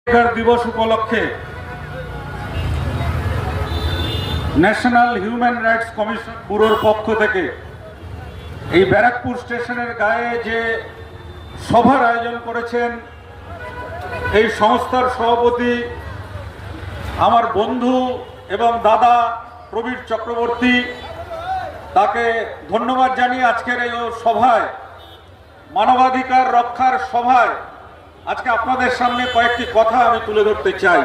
দিবস উপলক্ষে national human rights commission ব্যুরোর পক্ষ থেকে এই ব্যারাকপুর স্টেশনের গায়ে যে সভার আয়োজন করেছেন এই সংস্থার সভাপতি আমার বন্ধু এবং দাদা প্রবীর চক্রবর্তী, তাকে ধন্যবাদ জানিয়ে আজকের এই সভায়, মানবাধিকার রক্ষার সভায় আজকে আপনাদের সামনে কয়েকটি কথা আমি তুলে ধরতে চাই।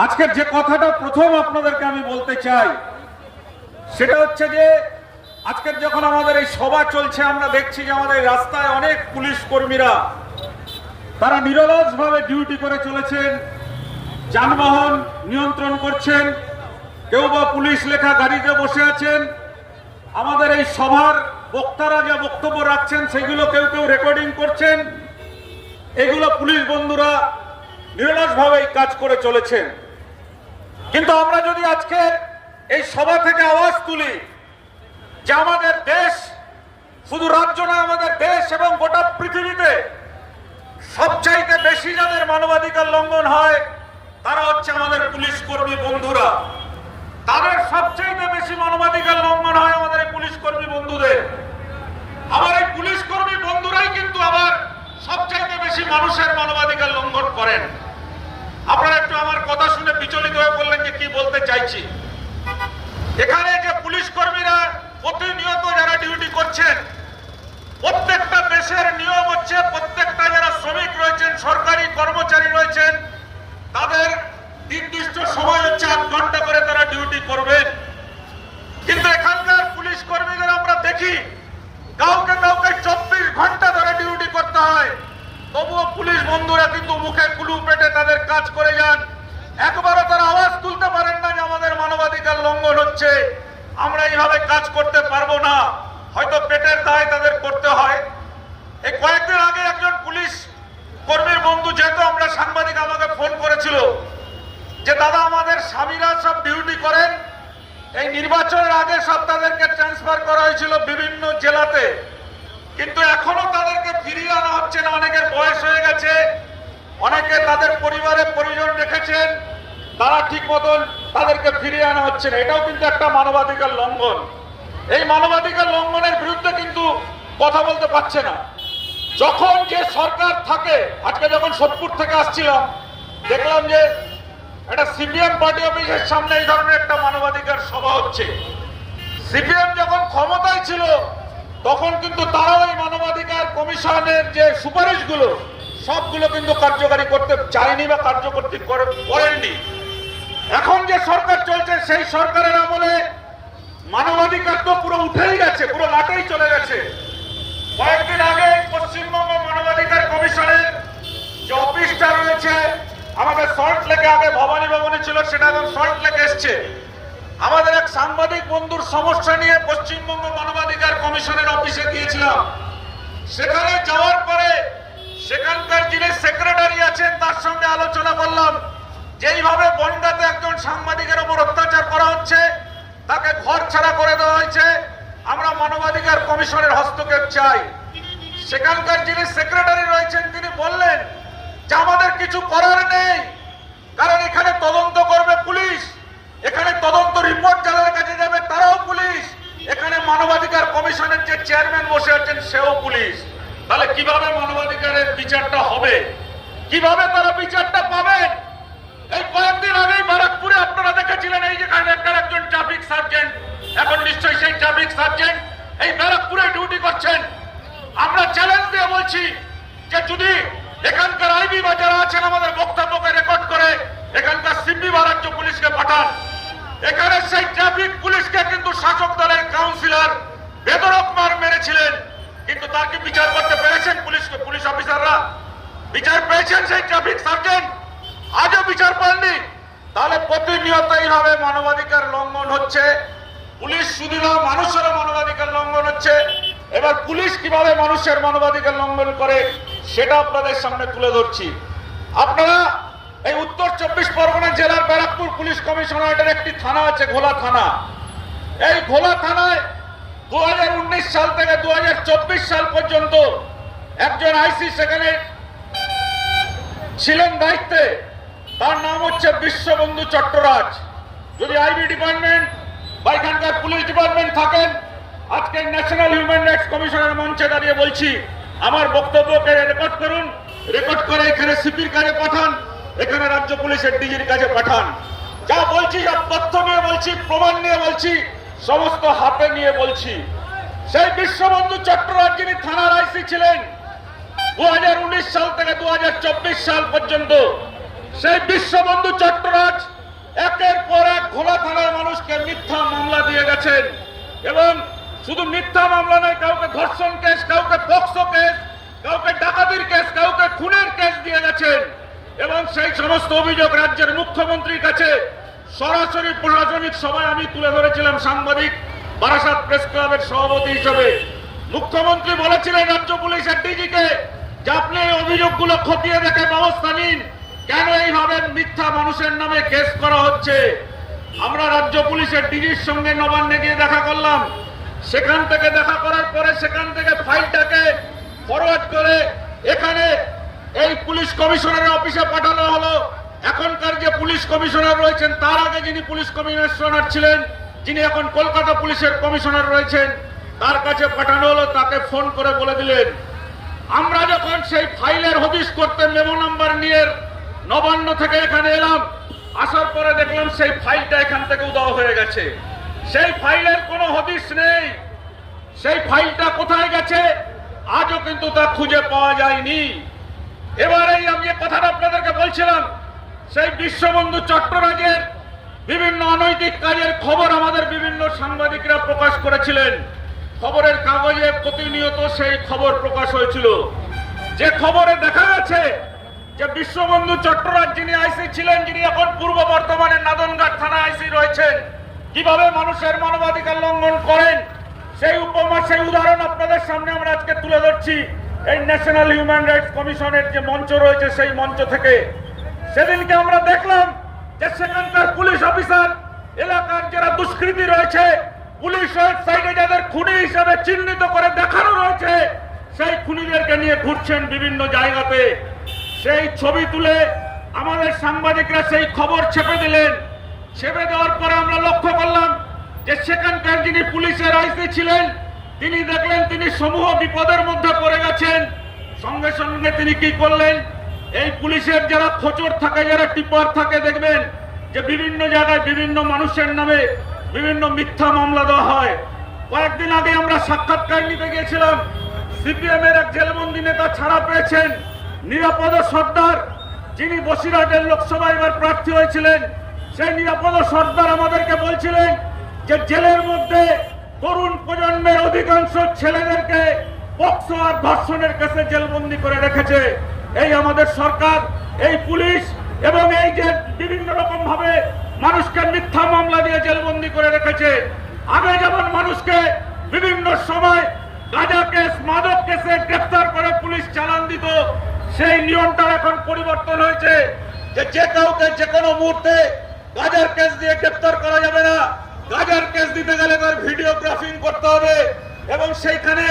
আজকের যে কথাটা প্রথম আপনাদেরকে আমি বলতে চাই সেটা হচ্ছে যে আজকের যখন আমাদের এই সভা চলছে, আমরা দেখছি যে আমাদের রাস্তায় অনেক পুলিশ কর্মীরা তারা নিরলসভাবে ডিউটি করে চলেছেন, যানবাহন নিয়ন্ত্রণ করছেন, কেউ বা পুলিশ লেখা গাড়িতে বসে আছেন। আমাদের এই সভার বক্তারা যে বক্তব্য রাখছেন সেগুলো কেউ কেউ রেকর্ডিং করছেন। এগুলো পুলিশ বন্ধুরা নিরলসভাবে কাজ করে চলেছেন। কিন্তু আমরা যদি আজকে এই সভা থেকে আওয়াজ তুলি যে আমাদের দেশ, শুধু রাজ্য নয়, আমাদের দেশ এবং গোটা পৃথিবীতে সবচাইতে বেশি যাদের মানবাধিকার লঙ্ঘন হয় তারা হচ্ছে আমাদের পুলিশ কর্মী বন্ধুরা। তাদের সবচাইতে বেশি মানবাধিকার লঙ্ঘন হয় আমাদের এই পুলিশ কর্মী বন্ধুদের। আমার এই পুলিশ কর্মী বন্ধুরাই কিন্তু আবার সবচাইতে বেশি মানুষের মানবাধিকার লঙ্ঘন করেন। আপনারা একটু আমার কথা শুনে বিচলিত হয়ে বললেন যে কি বলতে চাইছি। এখানে যে পুলিশ কর্মীরা প্রতিনিয়ত যারা ডিউটি করছেন, প্রত্যেকটা দেশের নিয়ম হচ্ছে প্রত্যেকটা যারা শ্রমিক রয়েছেন, সরকারি কর্মচারী রয়েছেন, তাদের নির্দিষ্ট সময় হচ্ছে 8 ঘন্টা করে তারা ডিউটি করবেন। কিন্তু এখানকার পুলিশ কর্মীদের আমরা দেখি কাউকে কাউকে 24 ঘন্টা ধরে ডিউটি করতে হয়, তবুও পুলিশ বন্ধুরা কিন্তু মুখে কুলু পেটে তাদের কাজ করে যান। একবারও তারা আওয়াজ তুলতে পারেন না যে আমাদের মানবাধিকার লঙ্ঘন হচ্ছে, আমরা এইভাবে কাজ করতে পারবো না, হয়তো পেটের দায় তাদের করতে হয়। এই কয়েকদিন আগে একজন পুলিশ কর্মীর বন্ধু, যেহেতু আমরা সাংবাদিক, আমাকে ফোন করেছিল যে দাদা আমাদের স্বামীরা সব ডিউটি করেন, এই নির্বাচনের আগে সব তাদেরকে ট্রান্সফার করা হয়েছিল বিভিন্ন জেলাতে, কিন্তু এখনো তাদেরকে ফিরিয়ে আনা হচ্ছে না। অনেকের বয়স হয়ে গেছে, অনেকে তাদের পরিবারে পরিজন রেখেছেন, তারা ঠিক মতন তাদেরকে ফিরিয়ে আনা হচ্ছে না। এটাও কিন্তু একটা মানবাধিকার লঙ্ঘন। এই মানবাধিকার লঙ্ঘনের বিরুদ্ধে কিন্তু কথা বলতে পারছে না। যখন যে সরকার থাকে, আজকে যখন সোদপুর থেকে আসছিলাম দেখলাম যে একটা সিপিএম পার্টি অফিসের সামনে এই ধরনের একটা মানবাধিকার সভা হচ্ছে। সিপিএম যখন ক্ষমতায় ছিল তখন কিন্তু তারাও এই মানবাধিকার কমিশনের যে সুপারিশগুলো সবগুলো কিন্তু কার্যকারী করতে চায়নি বা কার্যকরী করেননি। এখন যে সরকার চলছে সেই সরকারের আমলে মানবাধিকার তো পুরো উঠেই গেছে, পুরো লাটেই চলে গেছে। কয়েকদিন আগে পশ্চিমবঙ্গ মানবাধিকার কমিশনের যে অফিসটা রয়েছে আমাদের সল্ট লেকে, আগে ভবানী ভবনে ছিল, সেটা এখন সল্ট লেকে এসছে। আমাদের এক সাংবাদিক বন্ধুর সমস্যা নিয়ে পশ্চিমবঙ্গ মানবাধিকার কমিশনের অফিসে গিয়েছিলাম। সেখানে যাওয়ার পরে সেখানকার যিনি সেক্রেটারি আছেন তার সঙ্গে আলোচনা করলাম, যেইভাবে বনগাঁতে একজন সাংবাদিকের উপর অত্যাচার করা হচ্ছে, তাকে ঘর ছাড়া করে দেওয়া হয়েছে, আমরা মানবাধিকার কমিশনের হস্তক্ষেপ চাই। সেখানকার যিনি সেক্রেটারি রয়েছেন তিনি বললেন যে আমাদের কিছু করার নেই, কারণ এখানে তদন্ত করবে পুলিশ, এখানে তদন্ত রিপোর্ট যাদের কাছে যাবে তারাও পুলিশ, এখানে মানবাধিকার কমিশনের যে চেয়ারম্যান বসে আছেন সেও পুলিশ। তাহলে কিভাবে মানবাধিকারের বিচারটা হবে, কিভাবে তারা বিচারটা পাবেন? এই কয়েকদিন আগেই ব্যারাকপুরে আপনারা দেখেছিলেন, এই যেখানে একজন ট্রাফিক সার্জেন্ট, এখন নিশ্চয়ই সেই ট্রাফিক সার্জেন্ট এই ব্যারাকপুরে ডিউটি করছেন। আমরা চ্যালেঞ্জ দিয়ে বলছি যে যদি এখানকার আইবি বা যারা আছেন আমাদের বক্তব্যকে রেকর্ড করে এখানকার সিপি বা রাজ্য পুলিশকে পাঠান। এখানে সেই ট্রাফিক পুলিশকে কিন্তু শাসক দলের কাউন্সিলর বেদরক মার মেরেছিলেন, কিন্তু তার কি বিচার করতে পেরেছেন পুলিশ অফিসাররা? বিচার পেয়েছেন সেই ট্রাফিক সার্জেন্ট? আজও বিচার পাননি। তাহলে প্রতিনিয়ত এইভাবে মানবাধিকার লঙ্ঘন হচ্ছে। পুলিশ শুধু না, মানুষেরও মানবাধিকার লঙ্ঘন হচ্ছে। এবার পুলিশ কিভাবে মানুষের মানবাধিকার লঙ্ঘন করে সেটা আপনাদের সামনে তুলে ধরছি। আপনারা এই উত্তর 24 পরগনা জেলার ব্যারাকপুর পুলিশ কমিশনারেটের একটি থানা আছে, ঘোলা থানা। এই ঘোলা থানায় 2019 সাল থেকে 2024 সাল পর্যন্ত একজন আইসি সেখানে ছিলেন দায়িত্বে, তার নাম হচ্ছে বিশ্ববন্ধু চট্টরাজ। যদি আইবি ডিপার্টমেন্ট বা এখানকার পুলিশ ডিপার্টমেন্ট থাকেন, আজকে ন্যাশনাল হিউম্যান রাইটস কমিশনের মঞ্চে দাঁড়িয়ে বলছি, আমার বক্তব্যকে রেকর্ড করুন, রেকর্ড করে এখানে সিপির কাছে পাঠান, এখানে রাজ্য পুলিশের ডিজির কাছে পাঠান। যা বলছি সব তথ্য নিয়ে বলছি, প্রমাণ নিয়ে বলছি, সমস্ত হাতে নিয়ে বলছি। সেই বিশ্ববন্ধু চট্টরাজ যিনি থানার আইসি ছিলেন 2019 সাল থেকে 2024 সাল পর্যন্ত, সেই বিশ্ববন্ধু চট্টরাজ একের পর এক ঘোলা থানার মানুষকে মিথ্যা মামলা দিয়ে গেছেন। এবং শুধু মিথ্যা মামলা নয়, কাউকে ধর্ষণ কেস, কাউকে পক্সো কেস, কাউকে ডাকাতির কেস, কাউকে খুনের কেস দিয়ে গেছেন। এবং সেই সমস্ত অভিযোগ রাজ্যের মুখ্যমন্ত্রীর কাছে সরাসরি প্রশাসনিক সভায় আমি তুলে ধরেছিলাম সাংবাদিক, বারাসাত প্রেস ক্লাবের সভাপতি হিসেবে। মুখ্যমন্ত্রী বলেছিলেন রাজ্য পুলিশের ডিজিকে যে আপনি এই অভিযোগগুলো খতিয়ে দেখে ব্যবস্থা নিন, কেন এইভাবে মিথ্যা মানুষের নামে কেস করা হচ্ছে। আমরা রাজ্য পুলিশের ডিজির সঙ্গে নবান্নে গিয়ে দেখা করলাম। সেখান থেকে দেখা করার পরে সেখান থেকে ফাইলটাকে ফরওয়ার্ড করে এখানে এই পুলিশ কমিশনারের অফিসে পাঠানো হলো। এখনকার যে পুলিশ কমিশনার রয়েছেন, তার আগে যিনি পুলিশ কমিশনার ছিলেন, যিনি এখন কলকাতা পুলিশের কমিশনার রয়েছেন, তার কাছে পাঠানো হলো। তাকে ফোন করে বলে দিলেন, আমরা যখন সেই ফাইলের হদিশ করতে মেমো নাম্বার নিয়ে নবান্ন থেকে এখানে এলাম, আসার পরে দেখলাম সেই ফাইলটা এখান থেকে উধাও হয়ে গেছে। সেই ফাইলের কোনো হদিশ নেই। সেই ফাইলটা কোথায় গেছে আজও কিন্তু তা খুঁজে পাওয়া যায়নি। এবারেই আমি যে কথাটা আপনাদেরকে বলছিলাম, সেই বিশ্ববন্ধু চট্টরাজের বিভিন্ন অনৈতিক কাজের খবর আমাদের বিভিন্ন সাংবাদিকরা প্রকাশ করেছিলেন। খবরের কাগজে প্রতিনিয়ত সেই খবর প্রকাশ হয়েছিল। যে খবরে দেখা গেছে যে বিশ্ববন্ধু চট্টরাজ যিনি আইসি ছিলেন, যিনি এখন পূর্ব বর্ধমানের নাদনঘাট থানা আইসি রয়েছেন, কিভাবে মানুষের মানবাধিকার লঙ্ঘন করেন সেই উপমা, সেই উদাহরণ আপনাদের সামনে আমরা আজকে তুলে ধরছি। এই ন্যাশনাল হিউম্যান রাইটস কমিশনের যে মঞ্চ রয়েছে, সেই মঞ্চ থেকে সেদিনকে আমরা দেখলাম যে সেখানকার পুলিশ অফিসার এলাকার যারা দুষ্কৃতী রয়েছে, পুলিশ ওয়েবসাইটে যাদের খুনি হিসেবে চিহ্নিত করে দেখানো রয়েছে, সেই খুনিদেরকে নিয়ে ঘুরছেন বিভিন্ন জায়গাতে। সেই ছবি তুলে আমাদের সাংবাদিকরা সেই খবর ছেপে দিলেন। ছেপে দেওয়ার পরে আমরা লক্ষ্য করলাম যে সেখানকার যিনি পুলিশের আইসি ছিলেন, তিনি দেখলেন তিনি সমূহ বিপদের মধ্যে পড়ে গেছেন। সঙ্গে সঙ্গে তিনি কি করলেন, এই পুলিশের যারা খোঁচর থাকে, যারা টিপার থাকে, দেখবেন যে বিভিন্ন জায়গায় বিভিন্ন মানুষের নামে বিভিন্ন মিথ্যা মামলা দেওয়া হয়। কয়েকদিন আগে আমরা সাক্ষাৎকার নিতে গিয়েছিলাম, সিপিএম এর এক জেলবন্দি নেতা ছাড়া পেয়েছেন, নিরাপদ সর্দার, যিনি বসিরহাটের লোকসভা এবার প্রার্থী হয়েছিলেন। সেই নিরাপদ সর্দার আমাদেরকে বলছিলেন যে জেলের মধ্যে তরুণ প্রজন্মের অধিকাংশ ছেলেদেরকে পক্সো আর ধর্ষণের কেসে জেলবন্দি করে রেখেছে। এই আমাদের সরকার, এই পুলিশ এবং এই যে বিভিন্ন রকম ভাবে মানুষকে মিথ্যা মামলা দিয়ে জেলবন্দি করে রেখেছে। আগে যেমন মানুষকে বিভিন্ন সময় গাঁজা কেস, মাদক কেসে গ্রেফতার করে পুলিশ চালান দিত, সেই নিয়মটা এখন পরিবর্তন হয়েছে যে কাউকে যে কোনো মুহূর্তে গাঁজার কেস দিয়ে গ্রেফতার করা যাবে না। গাঁজার কেস দিতে গেলে তার ভিডিওগ্রাফিং করতে হবে এবং সেইখানে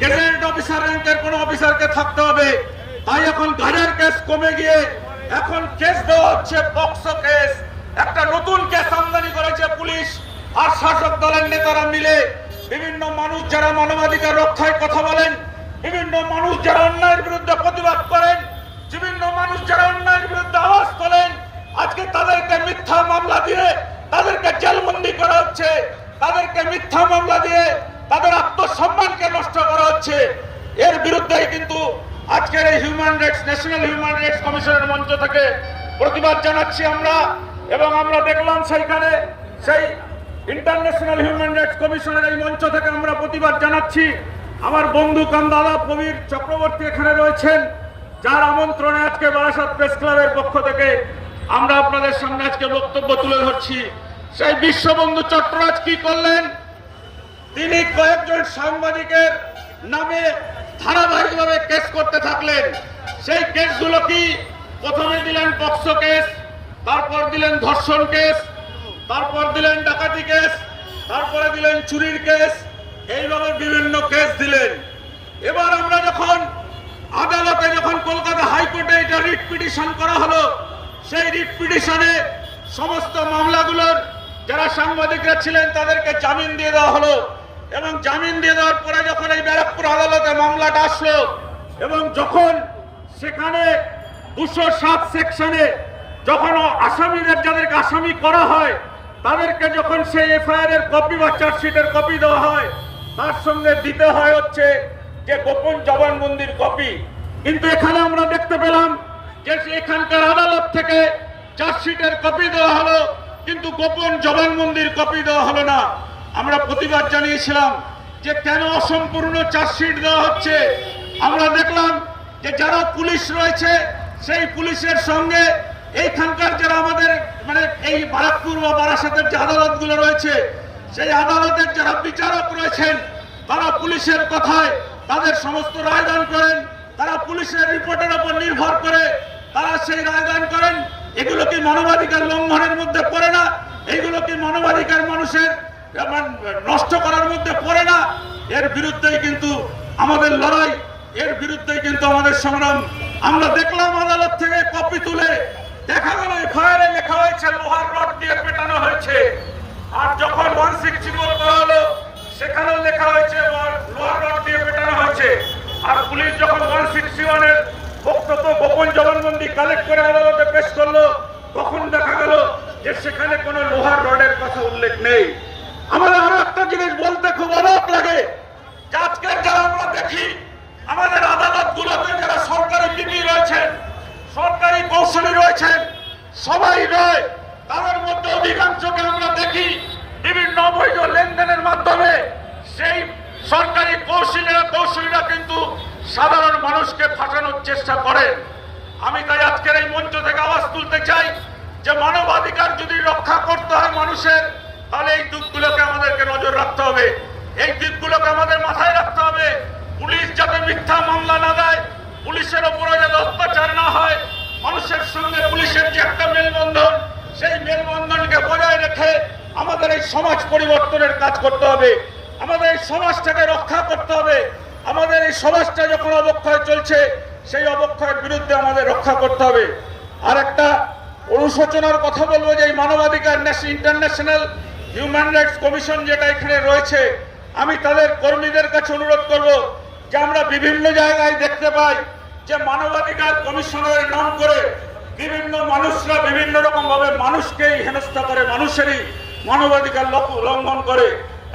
গেজেট অফিসার র্যাঙ্কের কোনো অফিসারকে থাকতে হবে। তাই এখন গাঁজার কেস কমে গিয়ে এখন কেস দেওয়া হচ্ছে পক্সো কেস। একটা নতুন কেস আমদানি করেছে পুলিশ আর শাসক দলের নেতারা মিলে। বিভিন্ন মানুষ যারা মানবাধিকার রক্ষায় কথা বলেন, বিভিন্ন মানুষ যারা অন্যায়ের বিরুদ্ধে প্রতিবাদ করেন, বিভিন্ন মানুষ যারা অন্যায়ের বিরুদ্ধে আওয়াজ তোলেন, আজকে তাদেরকে মিথ্যা মামলা দিয়ে তাদেরকে জেলবন্দি করা হচ্ছে, তাদেরকে মিথ্যা মামলা দিয়ে তাদের আত্মসম্মানকে নষ্ট করা হচ্ছে। এর বিরুদ্ধেই কিন্তু আজকের এই human rights, national human rights কমিশনের মঞ্চ থেকে প্রতিবাদ জানাচ্ছি আমরা। এবং আমরা দেখলাম সেইখানে সেই ইন্টারন্যাশনাল হিউম্যান রাইটস কমিশনের এই মঞ্চ থেকে আমরা প্রতিবাদ জানাচ্ছি। আমার বন্ধু কান্দাদা প্রবীর চক্রবর্তী এখানে রয়েছেন, যার আমন্ত্রণে আজকে বারাসাত প্রেস ক্লাবের পক্ষ থেকে আমরা আপনাদের সামনে আজকে বক্তব্য তুলে ধরছি। সেই বিশ্ববন্ধু চট্টরাজ কি করলেন, তিনি কয়েকজন সাংবাদিকের নামে ধারাবাহিকভাবে কেস করতে থাকলেন। সেই কেসগুলো কি, প্রথমে দিলেন পক্সো কেস, তারপর দিলেন ধর্ষণ কেস, তারপর দিলেন ডাকাতি কেস, তারপরে দিলেন চুরির কেস, এইভাবে বিভিন্ন কেস দিলেন। এবার আমরা যখন আদালতে, যখন কলকাতা হাইকোর্টে এটার রিট পিটিশন করা হলো। সেই রিট পিটিশনে সমস্ত মামলাগুলোর যারা সাংবাদিকরা ছিলেন তাদেরকে জামিন দিয়ে দেওয়া হলো এবং জামিন দিয়ে দেওয়ার পরে যখন এই ব্যারাকপুর আদালতে মামলাটা আসলো এবং যখন সেখানে 207 সেকশনে যখন আসামিদের যাদেরকে আসামি করা হয় তাদেরকে যখন সেই এফআইআর এর কপি বা চার্জশিটের কপি দেওয়া হয় তার সঙ্গে দিতে হয় হচ্ছে যে গোপন জবানবন্দির কপি। কিন্তু এখানে আমরা দেখতে পেলাম যে এখানকার আদালত থেকে চার্জশিটের কপি দেওয়া হলো কিন্তু গোপন জবানবন্দির কপি দেওয়া হলো না। আমরা প্রতিবাদ জানিয়েছিলাম যে কেন অসম্পূর্ণ চার্জশিট দেওয়া হচ্ছে। আমরা দেখলাম যে যারা পুলিশ রয়েছে সেই পুলিশের সঙ্গে এইখানকার যারা আমাদের মানে এই বারাকপুর বা বারাসাতের যে আদালতগুলো রয়েছে সেই আদালতের যারা বিচারক রয়েছেন তারা পুলিশের কথায় তাদের সমস্ত রায়দান করেন, তারা পুলিশের রিপোর্টের উপর নির্ভর করে তারা সেই রায়দান করেন। এগুলো কি মানবাধিকার লঙ্ঘনের মধ্যে পড়ে না? এইগুলো কি মানবাধিকার মানুষের নষ্ট করার মধ্যে পড়ে না? এর বিরুদ্ধেই কিন্তু আমাদের লড়াই, এর বিরুদ্ধেই কিন্তু আমাদের সংগ্রাম। আমরা দেখলাম আদালত থেকে কপি তুলে দেখা গেল এফআইআরে লেখা হয়েছে লোহার রড দিয়ে পেটানো হয়েছে, আর যখন 164 করা হলো সেখানেও লেখা হয়েছে লোহার রড দিয়ে পেটানো হয়েছে। আর পুলিশ যখন 161 এর বক্তব্য গোপন জবানবন্দি কালেক্ট করে আদালতে পেশ করলো তখন দেখা গেল যে সেখানে কোনো লোহার রডের কথা উল্লেখ নেই। আমাদের আরো একটা জিনিস বলতে খুব অবাক লাগে যে আজকে যারা আমরা দেখি আমাদের আদালতগুলোতে যারা সরকারি পিপি রয়েছেন, সরকারি কৌশলী রয়েছেন, সবাই নয়, তাদের মধ্যে অধিকাংশকে আমরা দেখি বিভিন্ন অবৈধ লেনদেনের মাধ্যমে সেই সরকারি কৌশলীরা কিন্তু সাধারণ মানুষকে ফাঁসানোর চেষ্টা করেন। আমি তাই আজকের এই মঞ্চ থেকে আওয়াজ তুলতে চাই যে মানবাধিকার যদি রক্ষা করতে হয় মানুষের, তাহলে এই দিকগুলোকে আমাদেরকে নজর রাখতে হবে, এই দিকগুলোকে আমাদের মাথায় রাখতে হবে। পুলিশ যাতে মিথ্যা মামলা না দেয়, পুলিশের ওপরে যাতে অত্যাচার না হয়, মানুষের সঙ্গে পুলিশের যে একটা মেলবন্ধন সেই মেলবন্ধনকে বজায় রেখে আমাদের এই সমাজ পরিবর্তনের কাজ করতে হবে, আমাদের এই সমাজটাকে রক্ষা করতে হবে। আমাদের এই সমাজটা যখন অবক্ষয় চলছে সেই অবক্ষয়ের বিরুদ্ধে আমাদের রক্ষা করতে হবে। আর একটা অনুশোচনার কথা বলবো যে এই মানবাধিকার ইন্টারন্যাশনাল হিউম্যান রাইটস কমিশন যেটা এখানে রয়েছে, আমি তাদের কর্মীদের কাছে অনুরোধ করব যে আমরা বিভিন্ন জায়গায় দেখতে পাই যে মানবাধিকার কমিশনের নাম করে বিভিন্ন মানুষরা বিভিন্ন রকম ভাবে মানুষকেই হেনস্থা করে, মানুষেরই মানবাধিকার লঙ্ঘন করে,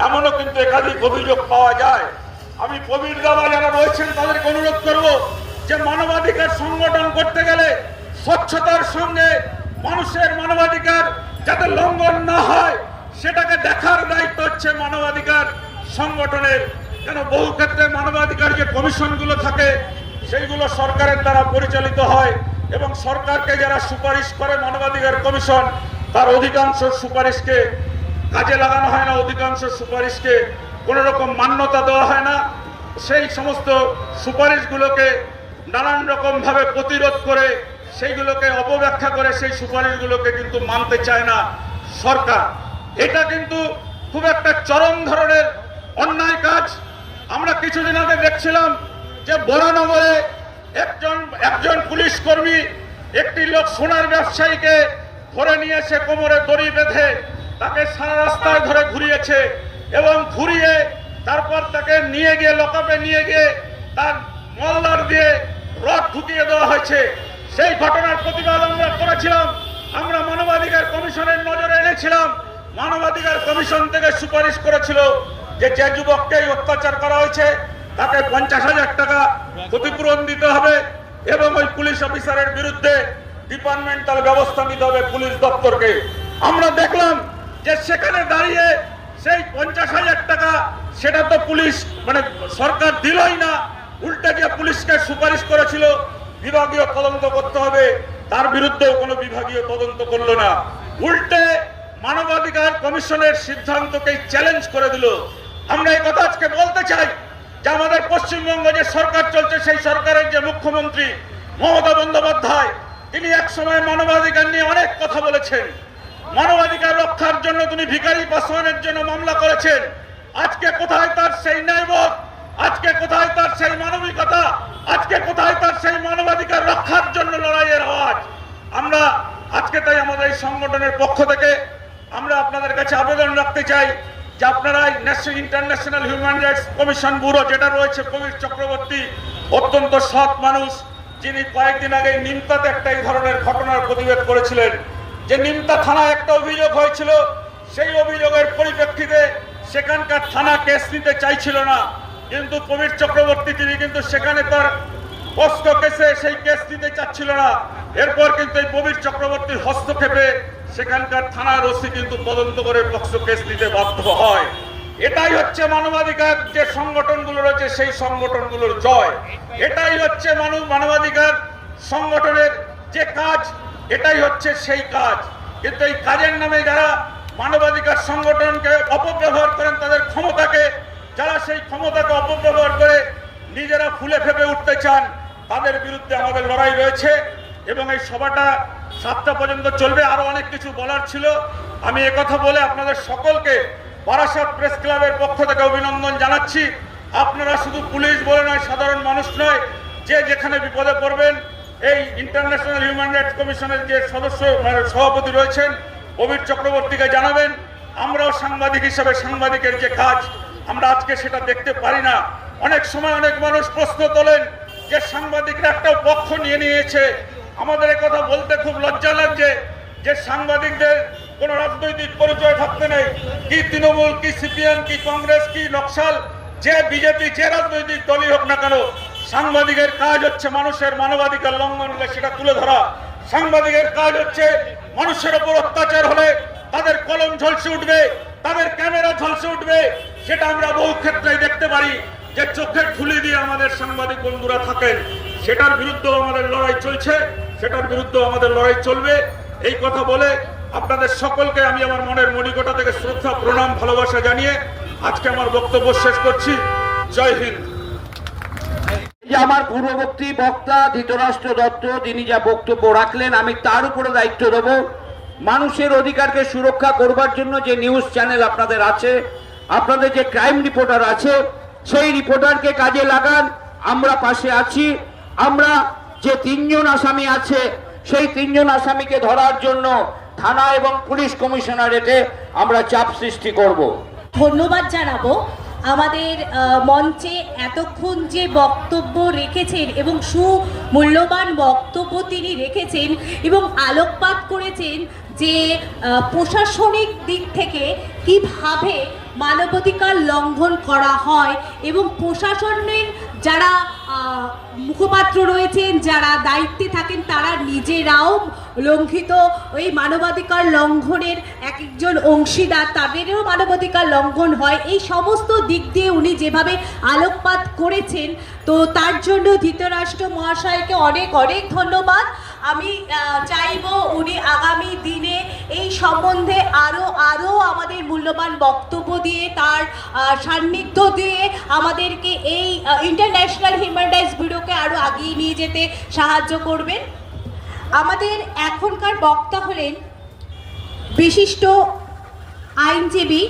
এমনও কিন্তু একাধিক অভিযোগ পাওয়া যায়। আমি প্রবীর দাবা যারা রয়েছেন তাদেরকে অনুরোধ করব যে মানবাধিকার সংগঠন করতে গেলে স্বচ্ছতার সঙ্গে মানুষের মানবাধিকার যাতে লঙ্ঘন না হয় সেটাকে দেখার দায়িত্ব হচ্ছে মানবাধিকার সংগঠনের। কেন বহু ক্ষেত্রে মানবাধিকার যে কমিশনগুলো থাকে সেইগুলো সরকারের দ্বারা পরিচালিত হয় এবং সরকারকে যারা সুপারিশ করে মানবাধিকার কমিশন তার অধিকাংশ সুপারিশকে কাজে লাগানো হয় না, অধিকাংশ সুপারিশকে কোনো রকম মান্যতা দেওয়া হয় না। সেই সমস্ত সুপারিশগুলোকে নানান রকমভাবে প্রতিরোধ করে সেইগুলোকে অপব্যাখ্যা করে সেই সুপারিশগুলোকে কিন্তু মানতে চায় না সরকার। এটা কিন্তু খুব একটা চরম ধরনের অন্যায় কাজ। আমরা কিছুদিন আগে দেখছিলাম যে বরানগরে একজন পুলিশ কর্মী একটি লোক সোনার ব্যবসায়ীকে ধরে নিয়েছে, কোমরে দড়ি বেঁধে তাকে সারা রাস্তায় ধরে ঘুরিয়েছে এবং ঘুরিয়ে তারপর তাকে নিয়ে গিয়ে লকআপে নিয়ে গিয়ে তার মলদার দিয়ে রড ঢুকিয়ে দেওয়া হয়েছে। সেই ঘটনার প্রতিবাদ আমরা করেছিলাম, আমরা মানবাধিকার কমিশনের নজরে এনেছিলাম। মানবাধিকার কমিশন থেকে সুপারিশ করেছিল যে যে যুবককে অত্যাচার করা হয়েছে তাকে 50,000 টাকা ক্ষতিপূরণ দিতে হবে এবং ওই পুলিশ অফিসারের বিরুদ্ধে ডিপার্টমেন্টাল ব্যবস্থা নিতে হবে পুলিশ দপ্তরকে। আমরা দেখলাম যে সেখানে দাঁড়িয়ে সেই 50,000 টাকা সেটা তো পুলিশ মানে সরকার দিলই না, উল্টে গিয়ে পুলিশকে সুপারিশ করেছিল বিভাগীয় তদন্ত করতে হবে, তার বিরুদ্ধেও কোনো বিভাগীয় তদন্ত করলো না, উল্টে মানবাধিকার কমিশনের সিদ্ধান্তকে চ্যালেঞ্জ করে দিল। আমরা এই কথা আজকে বলতে চাই যে আমাদের পশ্চিমবঙ্গে যে সরকার চলছে সেই সরকারের যে মুখ্যমন্ত্রী মমতা বন্দ্যোপাধ্যায় তিনি একসময় মানবাধিকার নিয়ে অনেক কথা বলেছেন, মানবাধিকার রক্ষার জন্য তিনি ভিখারি পাসওয়ানের জন্য মামলা করেছেন। আজকে কোথায় তার সেই ন্যায়বোধ, আজকে কোথায় তার সেই মানবিকতা, আজকে কোথায় তার সেই মানবাধিকার রক্ষার জন্য লড়াইয়ের সংগঠনের পক্ষ থেকে আমরা আপনাদের কাছে আবেদন রাখতে চাই যে আপনারা international human rights commission bureau যেটা রয়েছে, কবির চক্রবর্তী অত্যন্ত সৎ মানুষ, যিনি কয়েকদিন আগে নিমতাতে একটা এই ধরনের ঘটনার প্রতিবাদ করেছিলেন, যে নিমতা থানায় একটা অভিযোগ হয়েছিল, সেই অভিযোগের পরিপ্রেক্ষিতে সেখানকার থানা কেস নিতে চাইছিল না, কিন্তু কবির চক্রবর্তী তিনি কিন্তু সেখানে তার কষ্ট কেসে সেই কেস নিতে চাচ্ছিল না। এরপর কিন্তু এই কবির চক্রবর্তীর হস্তক্ষেপে সেখানকার থানার ওসি কিন্তু তদন্ত করে পক্সো কেস নিতে বাধ্য হয়। এটাই হচ্ছে মানবাধিকার যে সংগঠনগুলো রয়েছে সেই সংগঠনগুলোর জয়। এটাই হচ্ছে মানবাধিকার সংগঠনের যে কাজ, এটাই হচ্ছে সেই কাজ। কিন্তু এই কাজের নামে যারা মানবাধিকার সংগঠনকে অপব্যবহার করেন, তাদের ক্ষমতাকে, যারা সেই ক্ষমতাকে অপব্যবহার করে নিজেরা ফুলে ফেপে উঠতে চান, তাদের বিরুদ্ধে আমাদের লড়াই রয়েছে। এবং এই সভাটা 7টা পর্যন্ত চলবে। আরো অনেক কিছু বলার ছিল, আমি একথা বলে আপনাদের সকলকে বারাসাত প্রেস ক্লাবের পক্ষ থেকে অভিনন্দন জানাচ্ছি। আপনারা শুধু পুলিশ বলে নয়, সাধারণ মানুষ নয়, যে যেখানে বিপদে পড়বেন এই ইন্টারন্যাশনাল হিউম্যান রাইটস কমিশনের যে সদস্য সভাপতি রয়েছেন কবির চক্রবর্তীকে জানাবেন। আমরাও সাংবাদিক হিসাবে সাংবাদিকের যে কাজ আমরা আজকে সেটা দেখতে পারি না। অনেক সময় অনেক মানুষ প্রশ্ন তোলেন যে সাংবাদিকরা একটা পক্ষ নিয়ে নিয়েছে। আমাদের কথা বলতে খুব লজ্জা লাগছে যে সাংবাদিকদের কোনো রাজনৈতিক পরিচয় থাকতে নেই, কি তৃণমূল, কি সিপিএম, কি কংগ্রেস, কি নকশাল, যে বিজেপি, যে রাজনৈতিক দলই হোক না কেন, সাংবাদিকের কাজ হচ্ছে মানুষের মানবাধিকার লঙ্ঘন হলে সেটা তুলে ধরা। সাংবাদিকের কাজ হচ্ছে মানুষের উপর অত্যাচার হলে তাদের কলম ঝলসে উঠবে, তাদের ক্যামেরা ঝলসে উঠবে। সেটা আমরা বহু ক্ষেত্রে দেখতে পারি যে চোখের ঠুলি দিয়ে আমাদের সাংবাদিক বন্ধুরা থাকেন। সেটার বিরুদ্ধেও আমাদের লড়াই চলছে, সেটার বিরুদ্ধেও আমাদের লড়াই চলবে। এই কথা বলে আপনাদের সকলকে আমি আমার মনের মণিকোটা থেকে শ্রদ্ধা, প্রণাম, ভালোবাসা জানিয়ে আজকে আমার বক্তব্য শেষ করছি। জয় হিন্দ। যে আমার পূর্ববর্তী বক্তা ধৃতরাষ্ট্র দত্ত তিনি যা বক্তব্য রাখলেন, আমি তার উপরে দায়িত্ব দেব। মানুষের অধিকারকে সুরক্ষা করবার জন্য যে নিউজ চ্যানেল আপনাদের আছে, আপনাদের যে ক্রাইম রিপোর্টার আছে, সেই রিপোর্টারকে কাজে লাগান। আমরা পাশে আছি। আমরা যে 3 জন আসামি আছে, সেই 3 জন আসামিকে ধরার জন্য থানা এবং পুলিশ কমিশনারেটে আমরা চাপ সৃষ্টি করব। ধন্যবাদ জানাবো আমাদের মঞ্চে এতক্ষণ যে বক্তব্য রেখেছেন এবং সুমূল্যবান বক্তব্য তিনি রেখেছেন এবং আলোকপাত করেছেন যে প্রশাসনিক দিক থেকে কিভাবে মানবাধিকার লঙ্ঘন করা হয় এবং প্রশাসনের যারা মুখপাত্র রয়েছেন, যারা দায়িত্বে থাকেন, তারা নিজেরাও লঙ্ঘিত ওই মানবাধিকার লঙ্ঘনের একজন অংশীদার, তাদেরও মানবাধিকার লঙ্ঘন হয়। এই সমস্ত দিক দিয়ে উনি যেভাবে আলোকপাত করেছেন, তো তার জন্য ধৃতরাষ্ট্র মহাশয়কে অনেক অনেক ধন্যবাদ। আমি চাইব উনি আগামী দিনে এই সম্বন্ধে আরও আমাদের মূল্যবান বক্তব্য দিয়ে, তার সান্নিধ্য দিয়ে আমাদেরকে এই ইন্টারন্যাশনাল হিউম্যান রাইটস ব্যুরোকে আরও এগিয়ে নিয়ে যেতে সাহায্য করবেন। আমাদের এখনকার বক্তা হলেন বিশিষ্ট আইনজীবী